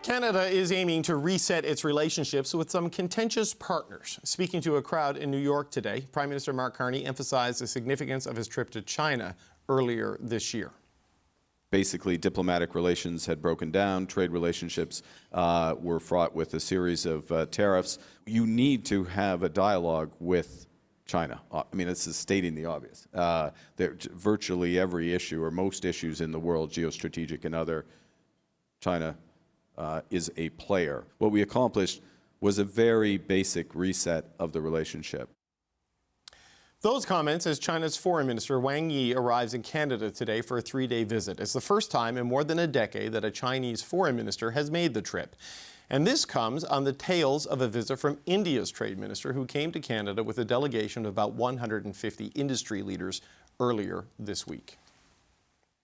Canada is aiming to reset its relationships with some contentious partners. Speaking to a crowd in New York today, Prime Minister Mark Carney emphasized the significance of his trip to China earlier this year. Basically, diplomatic relations had broken down. Trade relationships were fraught with a series of tariffs. You need to have a dialogue with China. I mean, this is stating the obvious. Virtually every issue, or most issues in the world, geostrategic and other, China is a player. What we accomplished was a very basic reset of the relationship. Those comments as China's Foreign Minister Wang Yi arrives in Canada today for a 3-day visit. It's the first time in more than a decade that a Chinese foreign minister has made the trip. And this comes on the tails of a visit from India's trade minister, who came to Canada with a delegation of about 150 industry leaders earlier this week.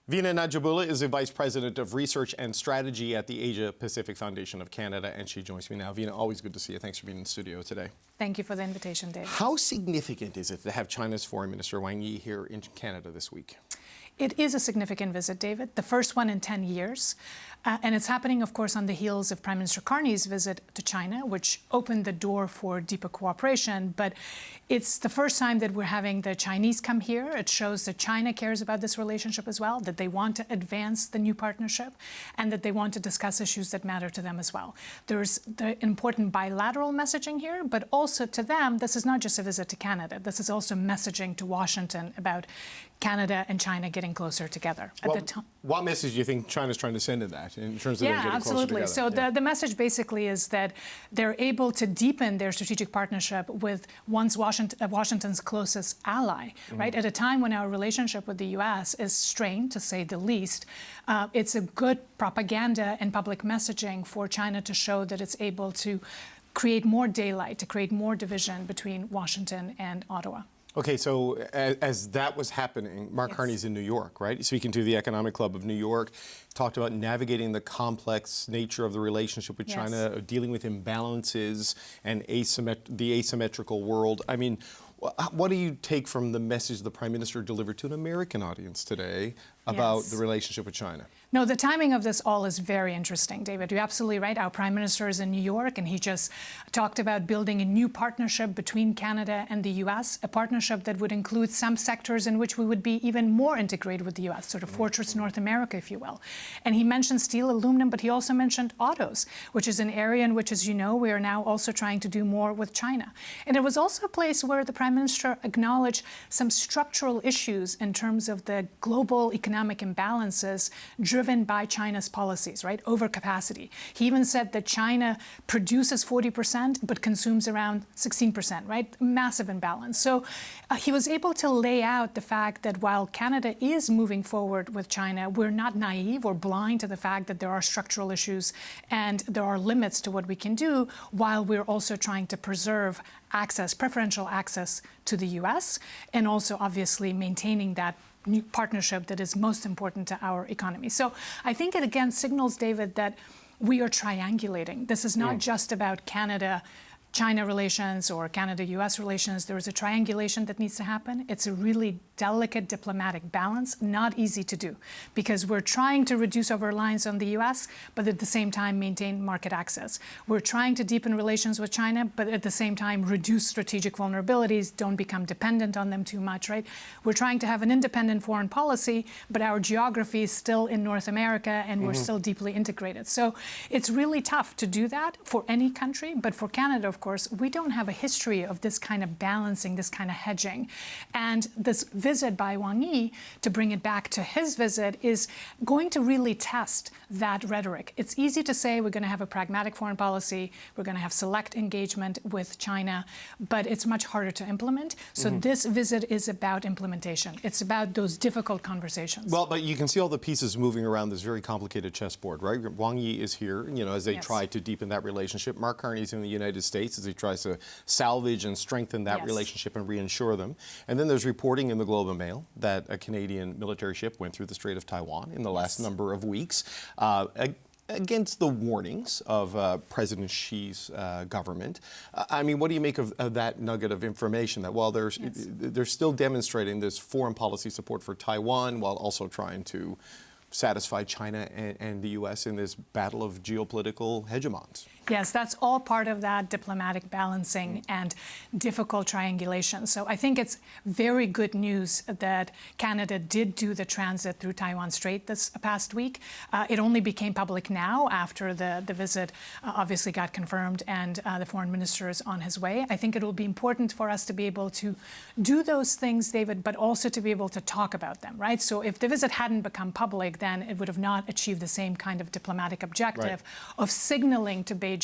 Vina Nadjibulla is the Vice President of Research and Strategy at the Asia Pacific Foundation of Canada, and she joins me now. Vina, always good to see you. Thanks for being in the studio today. Thank you for the invitation, Dave. How significant is it to have China's Foreign Minister Wang Yi here in Canada this week? It is a significant visit, David, the first one in 10 years. And it's happening, of course, on the heels of Prime Minister Carney's visit to China, which opened the door for deeper cooperation. But it's the first time that we're having the Chinese come here. It shows that China cares about this relationship as well, that they want to advance the new partnership, and that they want to discuss issues that matter to them as well. There's the important bilateral messaging here, but also to them, this is not just a visit to Canada. This is also messaging to Washington about Canada and China getting closer together. What message do you think China's trying to send in that, in terms of them getting absolutely. closer together? So the message basically is that they're able to deepen their strategic partnership with Washington's closest ally, right? At a time when our relationship with the U.S. is strained, to say the least, it's a good propaganda and public messaging for China to show that it's able to create more daylight, to create more division between Washington and Ottawa. Okay, so as that was happening, Mark Carney's in New York, right? Speaking to the Economic Club of New York, talked about navigating the complex nature of the relationship with China, dealing with imbalances and the asymmetrical world. I mean, what do you take from the message the Prime Minister delivered to an American audience today about the relationship with China? No, the timing of this all is very interesting, David. You're absolutely right. Our Prime Minister is in New York, and he just talked about building a new partnership between Canada and the U.S., a partnership that would include some sectors in which we would be even more integrated with the U.S., sort of Fortress North America, if you will. And he mentioned steel, aluminum, but he also mentioned autos, which is an area in which, as you know, we are now also trying to do more with China. And it was also a place where the Prime Minister acknowledged some structural issues in terms of the global economic imbalances driven by China's policies, right? Overcapacity. He even said that China produces 40% but consumes around 16%, right? Massive imbalance. So he was able to lay out the fact that while Canada is moving forward with China, we're not naive or blind to the fact that there are structural issues and there are limits to what we can do, while we're also trying to preserve access, preferential access to the U.S., and also obviously maintaining that new partnership that is most important to our economy. So I think it again signals, David, that we are triangulating. This is not just about Canada-China relations or Canada-U.S. relations. There is a triangulation that needs to happen. It's a really delicate diplomatic balance, not easy to do, because we're trying to reduce our reliance on the U.S., but at the same time maintain market access. We're trying to deepen relations with China, but at the same time reduce strategic vulnerabilities, don't become dependent on them too much, right? We're trying to have an independent foreign policy, but our geography is still in North America, and we're still deeply integrated. So it's really tough to do that for any country, but for Canada, of course, we don't have a history of this kind of balancing, this kind of hedging. And this visit by Wang Yi, to bring it back to his visit, is going to really test that rhetoric. It's easy to say we're going to have a pragmatic foreign policy, we're going to have select engagement with China, but it's much harder to implement. So this visit is about implementation. It's about those difficult conversations. Well, but you can see all the pieces moving around this very complicated chessboard, right? Wang Yi is here, you know, as they try to deepen that relationship. Mark Carney's in the United States as he tries to salvage and strengthen that relationship and reinsure them. And then there's reporting in the Globe and Mail that a Canadian military ship went through the Strait of Taiwan in the last number of weeks. Against the warnings of President Xi's government. I mean, what do you make of that nugget of information that while they're still demonstrating this foreign policy support for Taiwan while also trying to satisfy China and the U.S. in this battle of geopolitical hegemons. Yes, that's all part of that diplomatic balancing and difficult triangulation. So I think it's very good news that Canada did do the transit through Taiwan Strait this past week. It only became public now after the visit obviously got confirmed and the foreign minister is on his way. I think it will be important for us to be able to do those things, David, but also to be able to talk about them, right? So if the visit hadn't become public, then it would have not achieved the same kind of diplomatic objective of signaling to Beijing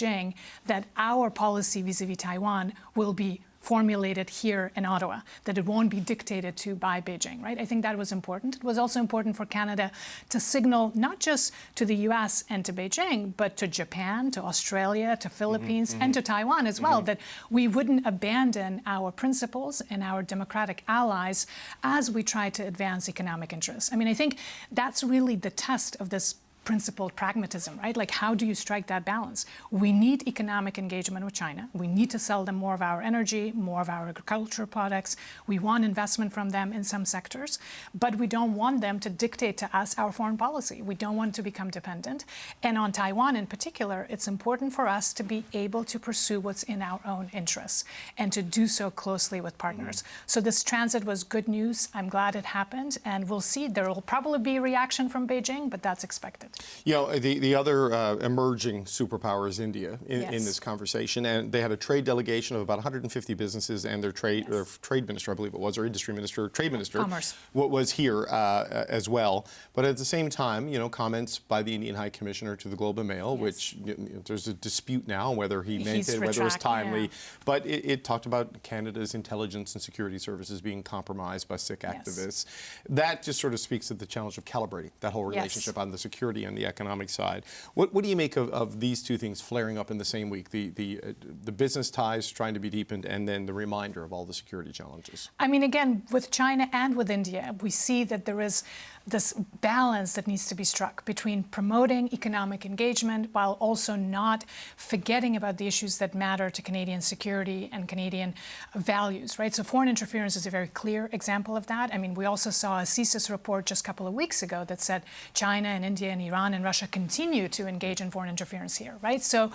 that our policy vis-a-vis Taiwan will be formulated here in Ottawa, that it won't be dictated to by Beijing, right? I think that was important. It was also important for Canada to signal not just to the US and to Beijing, but to Japan, to Australia, to Philippines, and to Taiwan as well, that we wouldn't abandon our principles and our democratic allies as we try to advance economic interests. I mean, I think that's really the test of this principled pragmatism, right? Like, how do you strike that balance? We need economic engagement with China. We need to sell them more of our energy, more of our agricultural products. We want investment from them in some sectors, but we don't want them to dictate to us our foreign policy. We don't want to become dependent. And on Taiwan in particular, it's important for us to be able to pursue what's in our own interests and to do so closely with partners. So this transit was good news. I'm glad it happened, and we'll see. There will probably be a reaction from Beijing, but that's expected. You know, the other emerging superpower is India in this conversation, and they had a trade delegation of about 150 businesses and their trade minister, I believe it was, or industry minister, trade minister, Commerce, was here as well. But at the same time, you know, comments by the Indian High Commissioner to the Globe and Mail, which there's a dispute now whether he meant it, whether it was timely. But it talked about Canada's intelligence and security services being compromised by Sikh activists. That just sort of speaks to the challenge of calibrating that whole relationship on the security and the economic side. What do you make of these two things flaring up in the same week? The business ties trying to be deepened, and then the reminder of all the security challenges. I mean, again, with China and with India, we see that there is this balance that needs to be struck between promoting economic engagement while also not forgetting about the issues that matter to Canadian security and Canadian values, right? So foreign interference is a very clear example of that. I mean, we also saw a CSIS report just a couple of weeks ago that said China and India and Iran and Russia continue to engage in foreign interference here, right? So,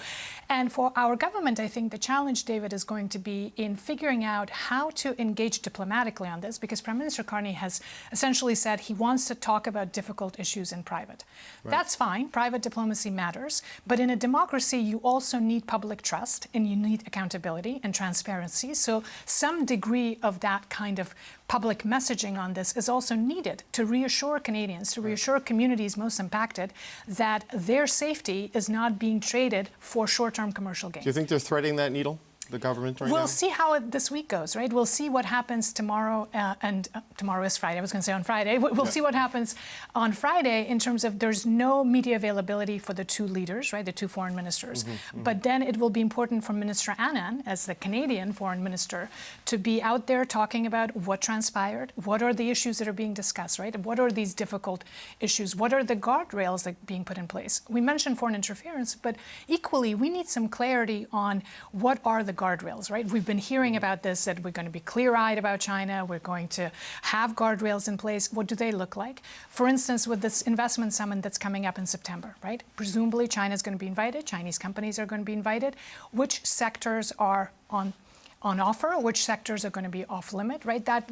and for our government, I think the challenge, David, is going to be in figuring out how to engage diplomatically on this, because Prime Minister Carney has essentially said he wants to talk about difficult issues in private. That's fine. Private diplomacy matters. But in a democracy, you also need public trust and you need accountability and transparency. So some degree of that kind of public messaging on this is also needed to reassure Canadians, to reassure communities most impacted that their safety is not being traded for short-term commercial gain. Do you think they're threading that needle, the government right now? We'll see how this week goes, right? We'll see what happens tomorrow, and tomorrow is Friday. I was going to say on Friday. We'll see what happens on Friday in terms of there's no media availability for the two leaders, right, the two foreign ministers. But then it will be important for Minister Anand, as the Canadian foreign minister, to be out there talking about what transpired, what are the issues that are being discussed, right? What are these difficult issues? What are the guardrails that are being put in place? We mentioned foreign interference, but equally, we need some clarity on what are the guardrails, right? We've been hearing about this, that we're going to be clear-eyed about China. We're going to have guardrails in place. What do they look like? For instance, with this investment summit that's coming up in September, right? Presumably, China's going to be invited. Chinese companies are going to be invited. Which sectors are on offer? Which sectors are going to be off-limit, right? That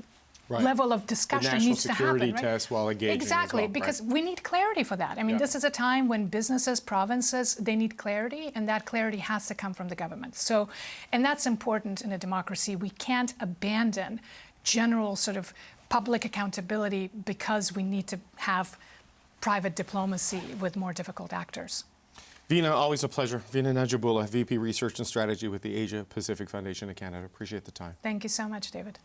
level of discussion needs to happen. National security test while engaging Exactly, as well, because we need clarity for that. I mean, this is a time when businesses, provinces, they need clarity, and that clarity has to come from the government. So, and that's important in a democracy. We can't abandon general sort of public accountability because we need to have private diplomacy with more difficult actors. Vina, always a pleasure. Vina Nadjibulla, VP Research and Strategy with the Asia Pacific Foundation of Canada. Appreciate the time. Thank you so much, David.